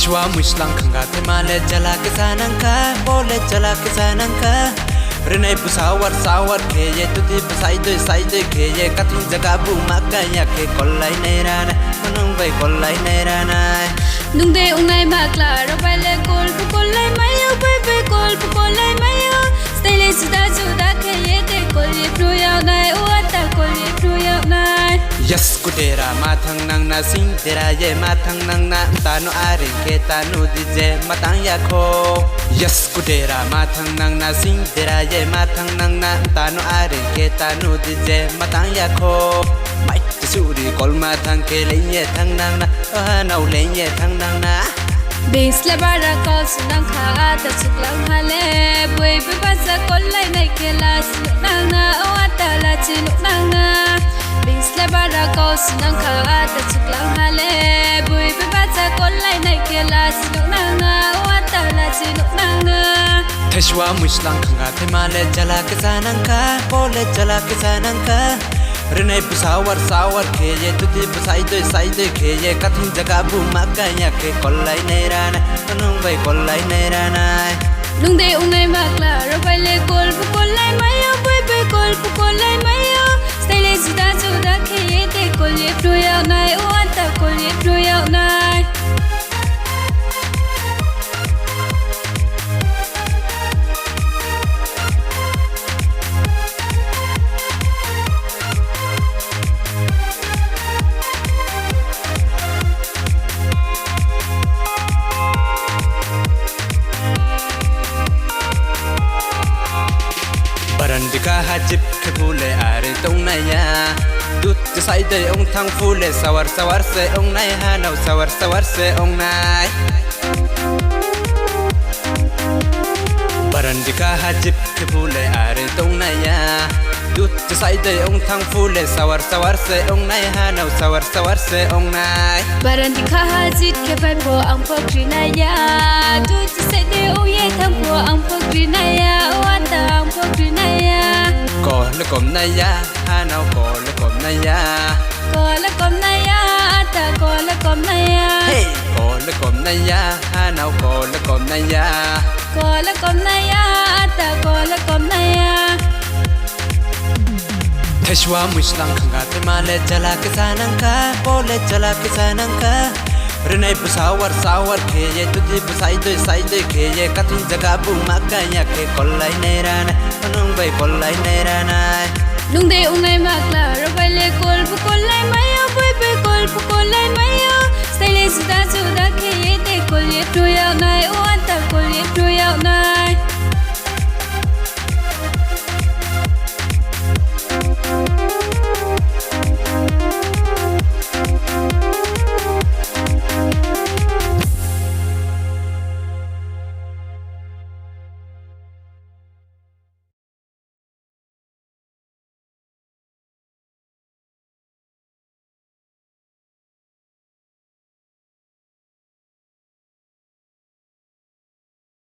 Teshwa mushlang khanga te male jala ke sanangka bole jala ke sanangka Renai pusawar sawar ke ye tuti pasai doi ke ye katin jaga bu makanya ke kollai nei rana manung bai kollai nei rana Nung de unai makla ro bale kol pu kollai mayo bai kol pu kollai mayo style juda ke ye de kol ye pru yau nai uata kol ye pru yau nai Yes kudera mathang nang na sing tera ye mathang nang na tanu are ke tanu dije matang ya kho Yes kudera mathang nang na sing tera ye mathang nang na tanu are ke tanu dije matang ya kho mai suri kol mathang ke lenye thang nang na nau lenye thang nang na Base la bara kol sunang kha ta chuklang hale boy be basa kollai nai ke la sunang na uata la chinuk nang na Base la bara kol sunang kha ta chuklang hale boy be basa kollai nai ke la sunang na uata la chinuk nang na Teshwa mushlang khanga te male jala ke sanangka bole jala ke sanangka Renai pusawar sawar ke ye tuti pasai doi ke ye katin jaga bu makanya ke kollai nei rana manung bai kollai nei rana Nung de unai makla ro bale kol pu kollai mayo bai kol pu kollai mayo style juda ke ye de kol ye pru yau nai uata kol ye pru yau nai Barandika hajib ke phule are tong naya Dut sai dai ong thang phule sawar se ong nai ha nau sawar se ong nai Barandika hajib ke phule are tong naya Dut sai dai ong thang phule sawar se ong nai ha nau sawar se ong nai Barandika hajit ke pai po ang pagrinaya Dut sai dai ong ye thang po ang pagrinaya uata ang pagrinaya Ko le kom naya ha nau ko le kom naya Kola kom naya ata kola kom naya Hey ko le kom naya ha nau ko le kom naya Kola kom naya ata kola kom naya Teshwa mushlang khanga te male jala ke sanangka bole jala ke sanangka Renai pusawar sawar ke ye tuti pasai doi ke ye katin jaga bu makanya ke kollai nei rana manung bai kollai nei rana Nung de unai makla ro bale kol pu kollai mayo bai kol pu kollai mayo style juda ke ye de kol ye